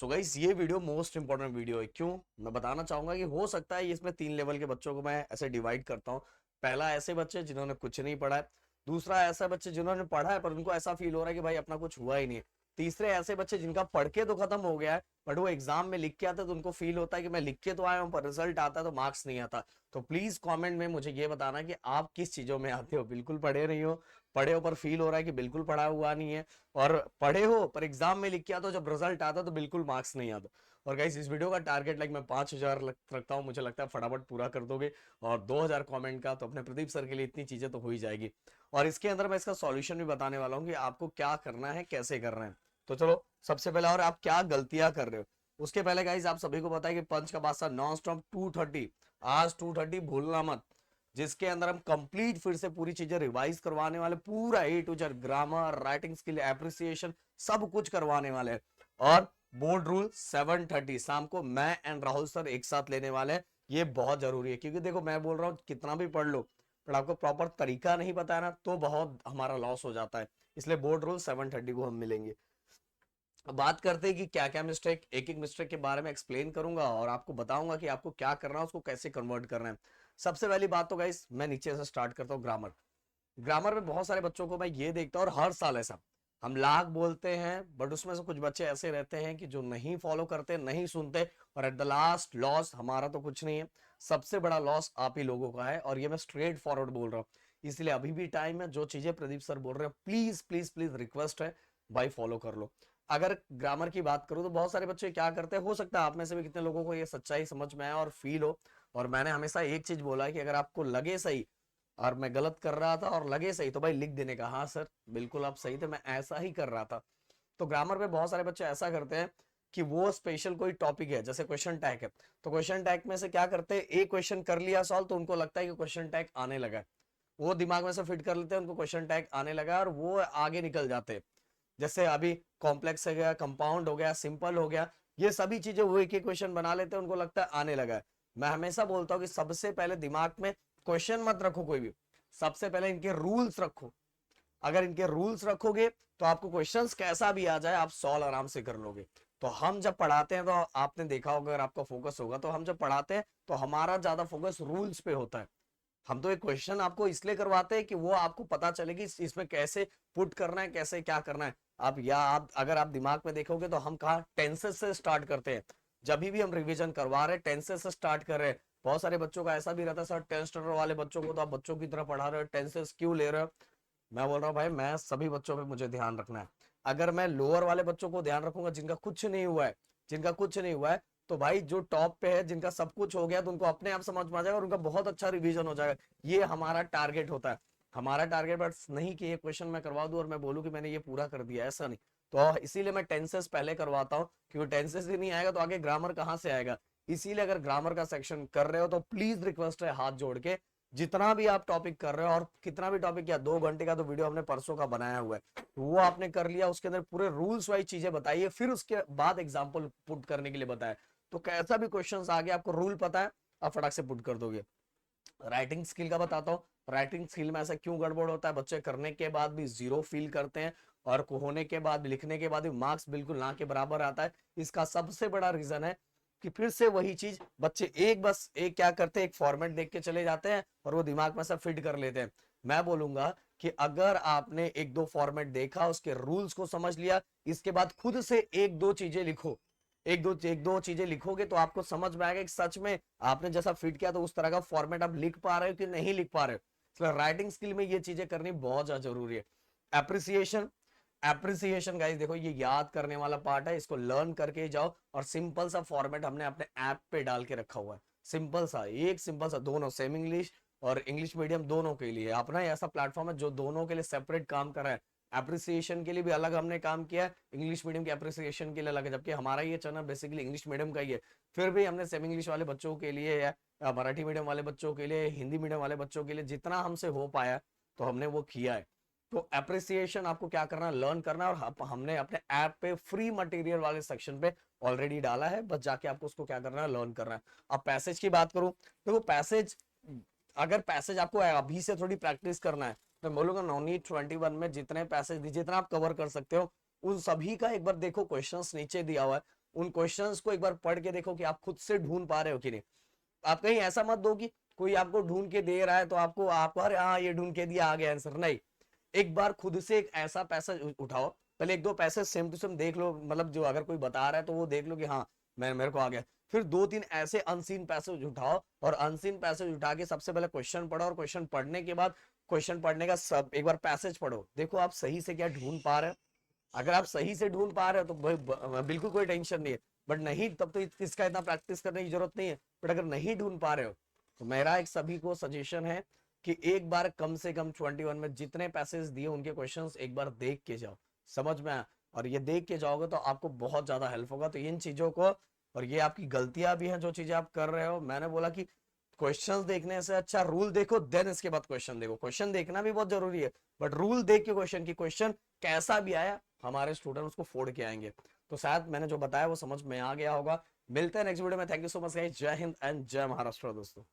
So guys ये video most important video है। क्यों? मैं बताना चाहूंगा कि हो सकता है इसमें 3 लेवल के बच्चों को मैं ऐसे डिवाइड करता हूँ। पहला ऐसे बच्चे जिन्होंने कुछ नहीं पढ़ा है, दूसरा ऐसा बच्चे जिन्होंने पढ़ा है पर उनको ऐसा फील हो रहा है कि भाई अपना कुछ हुआ ही नहीं है, तीसरे ऐसे बच्चे जिनका पढ़ के तो खत्म हो गया है बट वो एग्जाम में लिख के आते तो उनको फील होता है कि मैं लिख के तो आया हूँ पर रिजल्ट आता है तो मार्क्स नहीं आता। तो प्लीज कमेंट में मुझे ये बताना कि आप किस चीजों में आते हो। बिल्कुल पढ़े नहीं हो, पढ़े हो पर फील हो रहा है कि बिल्कुल पढ़ा हुआ नहीं है, और पढ़े हो पर एग्जाम में लिख के आता, जब रिजल्ट आता तो बिल्कुल मार्क्स नहीं आता। और गाइस इस वीडियो का टारगेट लाइक मैं 5,000 रखता हूँ, मुझे लगता है फटाफट पूरा कर दोगे। और 2,000 कमेंट का तो अपने प्रदीप सर के लिए इतनी चीजें तो हो ही जाएगी। और इसके अंदर मैं इसका सॉल्यूशन भी बताने वाला हूँ कि आपको क्या करना है, कैसे करना है। तो चलो सबसे पहले, और आप क्या गलतियां कर रहे हो उसके पहले गाइस आप सभी को पता है कि पंच का बादशाह नॉन स्टॉप 230, आज 230 भूलना मत, जिसके अंदर हम कंप्लीट फिर से पूरी चीजें रिवाइज करवाने वाले, पूरा A to Z grammar, writing skill, appreciation सब कुछ करवाने वाले हैं। और बोर्ड रूल 7:30 शाम को मैं एंड राहुल सर एक साथ लेने वाले हैं। ये बहुत जरूरी है क्योंकि देखो मैं बोल रहा हूँ कितना भी पढ़ लो पर आपको प्रॉपर तरीका नहीं पता है ना तो बहुत हमारा लॉस हो जाता है। इसलिए बोर्ड रूल 7:30 को हम मिलेंगे। अब बात करते हैं कि क्या क्या मिस्टेक, एक एक मिस्टेक के बारे में एक्सप्लेन करूंगा और आपको बताऊंगा कि आपको क्या करना है, उसको कैसे कन्वर्ट करना है। सबसे पहली बात तो गाइस मैं नीचे से स्टार्ट करता हूँ। ग्रामर। ग्रामर में बहुत सारे बच्चों को मैं ये देखता हूँ और हर साल ऐसा, हम लाख बोलते हैं बट उसमें से कुछ बच्चे ऐसे रहते हैं कि जो नहीं फॉलो करते, नहीं सुनते, और एट द लास्ट लॉस हमारा तो कुछ नहीं है, सबसे बड़ा लॉस आप ही लोगों का है। और ये मैं स्ट्रेट फॉरवर्ड बोल रहा हूँ, इसलिए अभी भी टाइम है। जो चीजें प्रदीप सर बोल रहे हैं प्लीज प्लीज प्लीज रिक्वेस्ट है भाई फॉलो कर लो। अगर ग्रामर की बात करूं तो बहुत सारे बच्चे क्या करते हैं, हो सकता है आप में से भी कितने लोगों को ये सच्चाई समझ में आए और फील हो। और मैंने हमेशा एक चीज बोला है कि अगर आपको लगे सही और मैं गलत कर रहा था और लगे सही तो भाई लिख देने का, हाँ सर बिल्कुल आप सही थे, मैं ऐसा ही कर रहा था। तो ग्रामर में बहुत सारे बच्चे ऐसा करते हैं कि वो स्पेशल कोई टॉपिक है, जैसे क्वेश्चन टैग है, तो क्वेश्चन टैग में से क्या करते हैं, एक क्वेश्चन कर लिया सॉल्व तो उनको लगता है कि क्वेश्चन टैग आने लगा है, वो दिमाग में से फिट कर लेते हैं, उनको क्वेश्चन टैग आने लगा और वो आगे निकल जाते हैं। जैसे अभी कॉम्प्लेक्स हो गया, कंपाउंड हो गया, सिंपल हो गया, ये सभी चीजें वो एक एक क्वेश्चन बना लेते हैं, उनको लगता है आने लगा है। मैं हमेशा बोलता हूँ कि सबसे पहले दिमाग में क्वेश्चन मत रखो कोई भी, सबसे पहले इनके रूल्स रखो। अगर इनके रूल्स रखोगे तो आपको क्वेश्चंस कैसा भी आ जाए आप सॉल्व आराम से कर लोगे। तो हम जब पढ़ाते हैं तो आपने देखा होगा, अगर आपका फोकस होगा तो हम जब पढ़ाते हैं तो हमारा ज्यादा फोकस रूल्स पे होता है। हम तो एक क्वेश्चन आपको इसलिए करवाते हैं कि वो आपको पता चले कि इसमें कैसे पुट करना है, कैसे क्या करना है। आप या आप अगर आप दिमाग में देखोगे तो हम कहा टेंसेस से स्टार्ट करते हैं, जब भी हम रिवीजन करवा रहे हैं टेंसेस से स्टार्ट कर रहे हैं। बहुत सारे बच्चों का ऐसा भी रहता है सर 10th स्टैंडर्ड वाले बच्चों को तो आप बच्चों की तरह पढ़ा रहे हो, टेंसेस क्यों ले रहे हो। मैं बोल रहा हूँ भाई मैं सभी बच्चों पे मुझे ध्यान रखना है। अगर मैं लोअर वाले बच्चों को ध्यान रखूंगा जिनका कुछ नहीं हुआ है, जिनका कुछ नहीं हुआ है, तो भाई जो टॉप पे है जिनका सब कुछ हो गया तो उनको अपने आप समझ में आ जाएगा और उनका बहुत अच्छा रिवीजन हो जाएगा। ये हमारा टारगेट होता है। हमारा टारगेट बस नहीं कि ये क्वेश्चन मैं करवा दूं और मैं बोलूं कि मैंने ये पूरा कर दिया, ऐसा नहीं। तो इसीलिए मैं टेंसेस पहले करवाता हूँ, क्योंकि टेंसेस ही नहीं आएगा तो आगे ग्रामर कहाँ से आएगा। इसीलिए अगर ग्रामर का सेक्शन कर रहे हो तो प्लीज रिक्वेस्ट है हाथ जोड़ के, जितना भी आप टॉपिक कर रहे हो, और कितना भी टॉपिक, क्या 2 घंटे का तो वीडियो हमने परसों का बनाया हुआ है, तो वो आपने कर लिया, उसके अंदर पूरे रूल्स वाइज चीजें बताइए, फिर उसके बाद एग्जाम्पल पुट करने के लिए बताया। तो कैसा भी क्वेश्चन आ गया आपको रूल पता है, आप फटाक से पुट कर दोगे। राइटिंग स्किल का बताता हूँ, राइटिंग स्किल में ऐसा क्यों गड़बड़ होता है, बच्चे करने के बाद भी जीरो फील करते हैं और होने के बाद, लिखने के बाद भी मार्क्स बिल्कुल ना के बराबर आता है। इसका सबसे बड़ा रीजन है कि फिर से वही चीज, बच्चे बस एक क्या करते हैं, एक फॉर्मेट देख के चले जाते हैं और वो दिमाग में सब फिट कर लेते हैं। मैं बोलूंगा कि अगर आपने एक दो फॉर्मेट देखा, उसके रूल्स को समझ लिया, इसके बाद खुद से एक दो चीजें लिखो, एक दो चीजें लिखोगे तो आपको समझ में आएगा कि सच में आपने जैसा फिट किया तो उस तरह का फॉर्मेट आप लिख पा रहे हो कि नहीं लिख पा रहे हो। इसलिए राइटिंग स्किल में ये चीजें करनी बहुत ज्यादा जरूरी है। एप्रिसिएशन, एप्रिसिएशन गाइस देखो ये याद करने वाला पार्ट है, इसको लर्न करके जाओ। और सिंपल सा फॉर्मेट हमने अपने ऐप पे डाल के रखा हुआ है, सिंपल सा, एक सिंपल सा, दोनों सेम इंग्लिश और इंग्लिश मीडियम दोनों के लिए अपना ऐसा प्लेटफॉर्म है जो दोनों के लिए सेपरेट काम कर रहा है। एप्रिसिएशन के लिए भी अलग हमने काम किया है, इंग्लिश मीडियम के एप्रिसिएशन के लिए अलग है, जबकि हमारा ये चैनल बेसिकली इंग्लिश मीडियम का ही है। फिर भी हमने सेम इंग्लिश वाले बच्चों के लिए या मराठी मीडियम वाले बच्चों के लिए, हिंदी मीडियम वाले बच्चों के लिए जितना हमसे हो पाया तो हमने वो किया है। तो एप्रिसिएशन आपको क्या करना है, लर्न करना है। और हमने अपने ऐप पे फ्री मटेरियल वाले सेक्शन पे ऑलरेडी डाला है, बस जाके आपको उसको क्या करना है, लर्न करना है। अब पैसेज की बात करूं, देखो पैसेज, अगर पैसेज आपको अभी से थोड़ी प्रैक्टिस करना है, मैं बोलूंगा नॉनी 21 में जितने पैसेज जितना आप कवर कर सकते हो उन सभी का एक बार देखो, क्वेश्चंस नीचे दिया हुआ है, उन क्वेश्चंस को एक बार पढ़ के देखो कि आप खुद से ढूंढ पा रहे हो कि नहीं। आप कहीं ऐसा मत दो कि कोई आपको ढूंढ के दे रहा है तो आपको अरे हाँ ये ढूंढ के दिया, आ गया आंसर। नहीं, एक बार खुद से एक ऐसा पैसेज उठाओ, पहले एक दो पैसेज सेम टू सेम देख लो, मतलब जो अगर कोई बता रहा है तो वो देख लो कि हाँ मेरे को आ गया। फिर दो तीन ऐसे अनसीन पैसेज उठाओ और अनसीन पैसेज उठा के सबसे पहले क्वेश्चन पढ़ो, और क्वेश्चन पढ़ने के बाद क्वेश्चन पढ़ने का सब एक बार पैसेज पढ़ो, देखो आप सही से क्या ढूंढ पा रहे हो। अगर आप सही से ढूंढ पा रहे हो तो बिल्कुल कोई टेंशन नहीं है, बट नहीं तब तो इसका इतना प्रैक्टिस करने की जरूरत नहीं है। बट अगर नहीं ढूंढ पा रहे हो तो मेरा एक सभी को सजेशन है कि एक बार कम से कम 21 में जितने पैसेज दिए उनके क्वेश्चंस एक बार देख के जाओ, समझ में आया। और ये देख के जाओगे तो आपको बहुत ज्यादा हेल्प होगा। तो इन चीजों को, और ये आपकी गलतियां भी हैं जो चीजें आप कर रहे हो, मैंने बोला कि क्वेश्चंस देखने से अच्छा रूल देखो, देन इसके बाद क्वेश्चन देखो। क्वेश्चन देखना भी बहुत जरूरी है, बट रूल देख के क्वेश्चन की, क्वेश्चन कैसा भी आया हमारे स्टूडेंट उसको फोड़ के आएंगे। तो शायद मैंने जो बताया वो समझ में आ गया होगा। मिलते हैं नेक्स्ट वीडियो में। Thank you so much guys, जय हिंद एंड जय महाराष्ट्र दोस्तों।